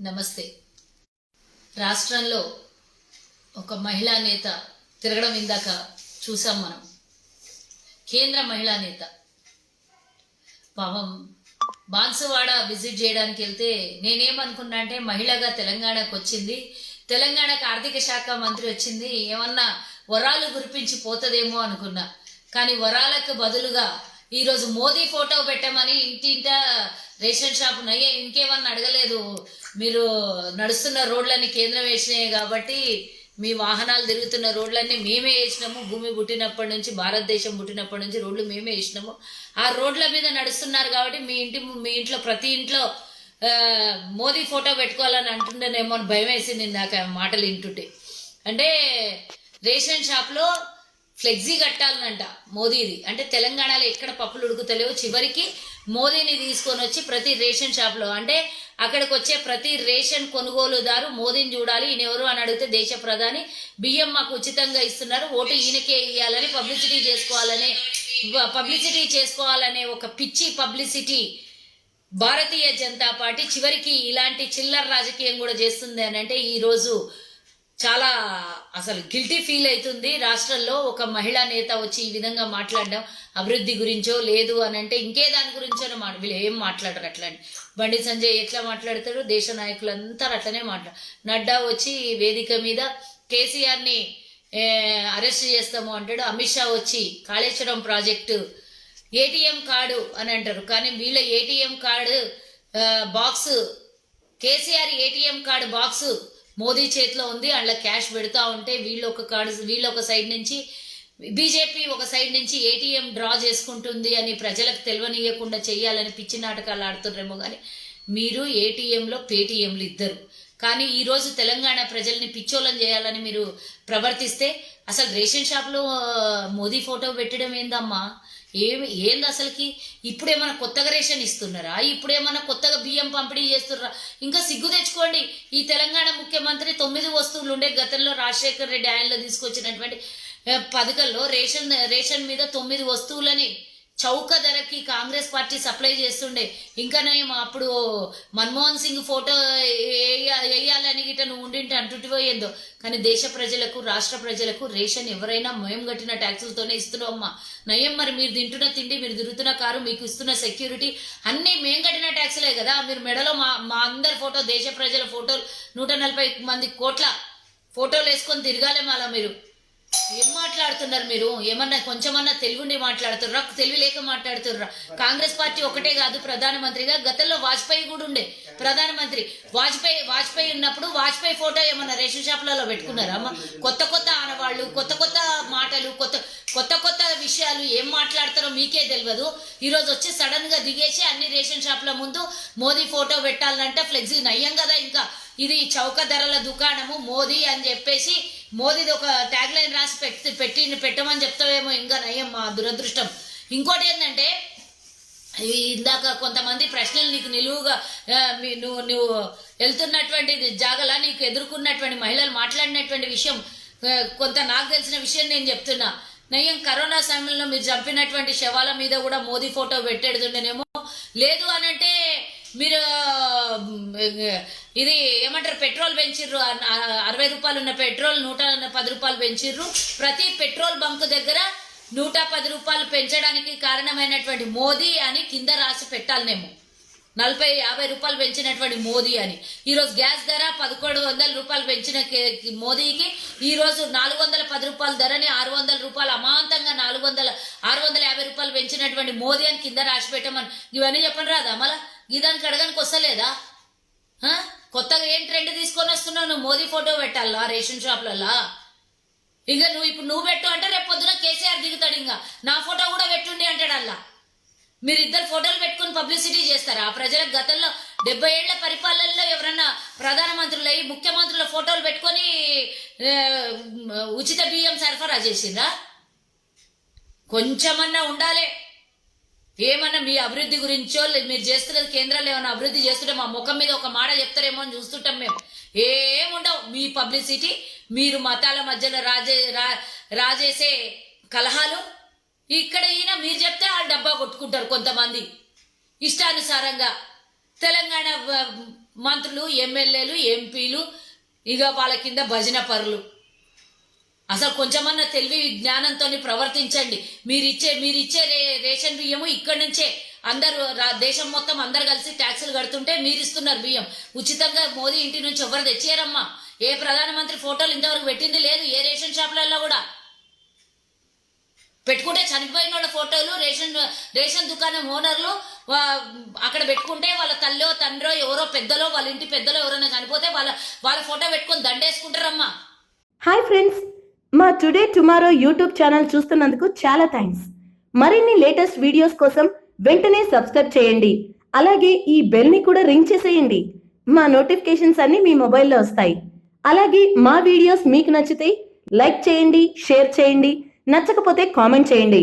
నమస్తే. రాష్ట్రంలో ఒక మహిళా నేత తిరగడం ఇందాక చూసాం మనం. కేంద్ర మహిళా నేత పాపం బాన్సువాడ విజిట్ చేయడానికి వెళ్తే నేనేమనుకున్నా అంటే మహిళగా తెలంగాణకు వచ్చింది, తెలంగాణకు ఆర్థిక శాఖ మంత్రి వచ్చింది, ఏమన్నా వరాలు కురిపించి పోతుందేమో అనుకున్నా. కానీ వరాలకు బదులుగా ఈరోజు మోదీ ఫోటో పెట్టమని ఇంటింట రేషన్ షాప్ నయ్యే ఇంకేమన్నా అడగలేదు. మీరు నడుస్తున్న రోడ్లన్నీ కేంద్రం వేసినాయి కాబట్టి మీ వాహనాలు తిరుగుతున్న రోడ్లన్నీ మేమే వేసినాము. భూమి పుట్టినప్పటి నుంచి, భారతదేశం పుట్టినప్పటి నుంచి రోడ్లు మేమే వేసినాము. ఆ రోడ్ల మీద నడుస్తున్నారు కాబట్టి మీ ఇంట్లో ప్రతి ఇంట్లో మోదీ ఫోటో పెట్టుకోవాలని అంటుండేనేమో అని భయం వేసింది ఇందాక మాటలు వింటుంటే. అంటే రేషన్ షాప్లో ఫ్లెక్సీ కట్టాలనంట మోదీది. అంటే తెలంగాణలో ఎక్కడ పప్పులు ఉడుకుతలేవు, చివరికి మోదీని తీసుకొని వచ్చి ప్రతి రేషన్ షాప్లో, అంటే అక్కడికి వచ్చే ప్రతి రేషన్ కొనుగోలుదారు మోదీని చూడాలి, ఈయన ఎవరు అని అడిగితే దేశ ప్రధాని, బియ్యం మాకు ఉచితంగా ఇస్తున్నారు, ఓటు ఈయనకే ఇవ్వాలని పబ్లిసిటీ చేసుకోవాలనే ఒక పిచ్చి పబ్లిసిటీ భారతీయ జనతా పార్టీ చివరికి ఇలాంటి చిల్లర రాజకీయం కూడా చేస్తుంది అని అంటే ఈరోజు చాలా అసలు గిల్టీ ఫీల్ అవుతుంది. రాష్ట్రంలో ఒక మహిళా నేత వచ్చి ఈ విధంగా మాట్లాడడం అభివృద్ధి గురించో లేదు అని అంటే ఇంకే దాని గురించో వీళ్ళు ఏం మాట్లాడరు. అట్లాంటి బండి సంజయ్ ఎట్లా మాట్లాడతారు, దేశ నాయకులంతా అట్లనే నడ్డా వచ్చి వేదిక మీద కేసీఆర్ని అరెస్ట్ చేస్తాము అంటాడు. అమిత్ షా వచ్చి కాళేశ్వరం ప్రాజెక్టు ఏటీఎం కార్డు అని అంటారు. కానీ వీళ్ళ ATM card box, KCR ATM card box Modi చేతిలో ఉంది. అందులో క్యాష్ పెడతా ఉంటే వీళ్ళు ఒక సైడ్ నుంచి, బీజేపీ ఒక సైడ్ నుంచి ఏటీఎం డ్రా చేసుకుంటుంది అని ప్రజలకు తెలియనీయకుండా చెయ్యాలని పిచ్చి నాటకాలు ఆడుతున్నారేమో. కానీ మీరు ఏటీఎంలో పేటీఎంలు ఇద్దరు. కానీ ఈరోజు తెలంగాణ ప్రజల్ని పిచ్చోళ్ళని చేయాలని మీరు ప్రవర్తిస్తే అసలు రేషన్ షాప్లో మోదీ ఫోటో పెట్టడం ఏందమ్మా? ఏంది అసలుకి? ఇప్పుడేమన్నా కొత్తగా రేషన్ ఇస్తున్నారా? ఇప్పుడేమన్నా కొత్తగా బియ్యం పంపిణీ చేస్తున్నారా? ఇంకా సిగ్గు తెచ్చుకోండి. ఈ తెలంగాణ ముఖ్యమంత్రి 9 వస్తువులు ఉండే గతంలో రాజశేఖర్ రెడ్డి ఆయనలో తీసుకొచ్చినటువంటి పథకంలో రేషన్ మీద 9 వస్తువులని చౌక ధరకి కాంగ్రెస్ పార్టీ సప్లై చేస్తుండే. ఇంకా నేను అప్పుడు మన్మోహన్ సింగ్ ఫోటో వేయాలని గిట్ట నువ్వు ఉండింటే అంటుపోయేందో. కానీ దేశ ప్రజలకు, రాష్ట్ర ప్రజలకు రేషన్ ఎవరైనా మేము కట్టిన ట్యాక్సులతోనే ఇస్తున్నాం అమ్మా. నయం మరి మీరు తింటున్న తిండి, మీరు తిరుగుతున్న కారు, మీకు ఇస్తున్న సెక్యూరిటీ అన్నీ మేము కట్టిన ట్యాక్సులే కదా. మీరు మెడలో మా అందరి ఫోటో, దేశ ప్రజల ఫోటోలు 140 మంది కోట్ల ఫోటోలు వేసుకొని తిరగాలి. అలా మీరు ఏం మాట్లాడుతున్నారు? మీరు ఏమన్నా కొంచెమన్నా తెలివిండి మాట్లాడుతుర్రా? తెలివి లేక మాట్లాడుతుర్రా? కాంగ్రెస్ పార్టీ ఒకటే కాదు, ప్రధానమంత్రిగా గతంలో వాజ్పేయి కూడా ఉండే ప్రధానమంత్రి. వాజ్పేయి ఉన్నప్పుడు వాజ్పేయి ఫోటో ఏమన్నా రేషన్ షాప్లలో పెట్టుకున్నారా? కొత్త ఆనవాళ్ళు, కొత్త మాటలు, కొత్త విషయాలు ఏం మాట్లాడతారో మీకే తెలియదు. ఈరోజు వచ్చి సడన్ గా దిగేసి అన్ని రేషన్ షాప్ల ముందు మోదీ ఫోటో పెట్టాలంటే ఫ్లెక్సీ నయ్యం కదా. ఇంకా ఇది చౌక ధరల దుకాణము మోదీ అని చెప్పేసి మోదీది ఒక ట్యాగ్ లైన్ రాసి పెట్టమని చెప్తావేమో. ఇంకా నయ్యం, మా దురదృష్టం. ఇంకోటి ఏంటంటే ఇందాక కొంతమంది ప్రశ్నలు నీకు నిలువుగా నువ్వు వెళ్తున్నటువంటి జాగలా నీకు ఎదుర్కొన్నటువంటి మహిళలు మాట్లాడినటువంటి విషయం కొంత నాకు తెలిసిన విషయం నేను చెప్తున్నా. నయ్యం కరోనా సమయంలో మీరు చంపినటువంటి శవాల మీద కూడా మోదీ ఫోటో పెట్టేడుతుండేనేమో. లేదు అనంటే మీరు ఇది ఏమంటారు, పెట్రోల్ పెంచిర్రు. 60 రూపాయలు ఉన్న పెట్రోల్ 110 రూపాయలు పెంచిర్రు. ప్రతి పెట్రోల్ బంక్ దగ్గర 110 రూపాయలు పెంచడానికి కారణమైనటువంటి మోదీ అని కింద రాసి పెట్టాలనేమో. 40-50 రూపాయలు పెంచినటువంటి మోదీ అని. ఈరోజు గ్యాస్ ధర 1100 రూపాయలు పెంచిన మోదీకి ఈరోజు 410 రూపాయల ధరని 600 రూపాయలు అమాంతంగా 650 రూపాయలు పెంచినటువంటి మోదీ అని కింద రాసి పెట్టమని ఇవన్నీ చెప్పండి రాదా? మళ్ళా గీదానికి అడగానికి వస్తలేదా? కొత్తగా ఏం ట్రెండ్ తీసుకొని వస్తున్నావు? నువ్వు మోదీ ఫోటో పెట్టాలా రేషన్ షాప్లల్లా? ఇంకా నువ్వు పెట్టు అంటే రేపు పొద్దున కేసీఆర్ దిగుతాడు. ఇంకా నా ఫోటో కూడా పెట్టుండి అంటాడు. అల్లా మీరిద్దరు ఫోటోలు పెట్టుకుని పబ్లిసిటీ చేస్తారా? ప్రజలకు గతంలో 70 ఏళ్ల పరిపాలనలో ఎవరన్నా ప్రధానమంత్రులు అయ్యి ముఖ్యమంత్రుల ఫోటోలు పెట్టుకొని ఉచిత బియ్యం సరఫరా చేసిందా? కొంచెమన్నా ఉండాలి. ఏమన్నా మీ అభివృద్ధి గురించో మీరు చేస్తున్నది, కేంద్రాలు ఏమన్నా అభివృద్ధి చేస్తుంటే మా ముఖం మీద ఒక మాట చెప్తారేమో అని చూస్తుంటాం మేము. ఏముండవు మీ పబ్లిసిటీ. మీరు మతాల మధ్యలో రాజేసే కలహాలు. ఇక్కడ ఈయన మీరు చెప్తే వాళ్ళు డబ్బా కొట్టుకుంటారు కొంతమంది ఇష్టానుసారంగా. తెలంగాణ మంత్రులు, ఎమ్మెల్యేలు, ఎంపీలు, ఇక వాళ్ళ కింద భజన పరులు. అసలు కొంచెమన్నా తెలివి జ్ఞానంతో ప్రవర్తించండి. మీరిచ్చే రేషన్ బియ్యము ఇక్కడి నుంచే అందరూ దేశం మొత్తం అందరు కలిసి ట్యాక్సులు కడుతుంటే మీరు ఇస్తున్నారు బియ్యం ఉచితంగా. మోదీ ఇంటి నుంచి ఎవరు తెచ్చారమ్మా? ఏ ప్రధానమంత్రి ఫోటోలు ఇంతవరకు పెట్టింది లేదు. ఏ రేషన్ షాపులలో కూడా పెట్టుకుంటే చనిపోయిన వాళ్ళ ఫోటోలు రేషన్ దుకాణం ఓనర్లు అక్కడ పెట్టుకుంటే వాళ్ళ తల్లో తండ్రో ఎవరో పెద్దలో వాళ్ళ ఇంటి పెద్దలో ఎవరైనా చనిపోతే వాళ్ళ ఫోటో పెట్టుకొని దండేసుకుంటారమ్మా. హాయ్ ఫ్రెండ్స్, మా టుడే టుమారో యూట్యూబ్ ఛానల్ చూస్తున్నందుకు చాలా థ్యాంక్స్. మరిన్ని లేటెస్ట్ వీడియోస్ కోసం వెంటనే సబ్స్క్రైబ్ చేయండి. అలాగే ఈ బెల్ ని కూడా రింగ్ చేసేయండి. మా నోటిఫికేషన్స్ అన్ని మీ మొబైల్లో వస్తాయి. అలాగే మా వీడియోస్ మీకు నచ్చితే లైక్ చేయండి, షేర్ చేయండి, నచ్చకపోతే కామెంట్ చేయండి.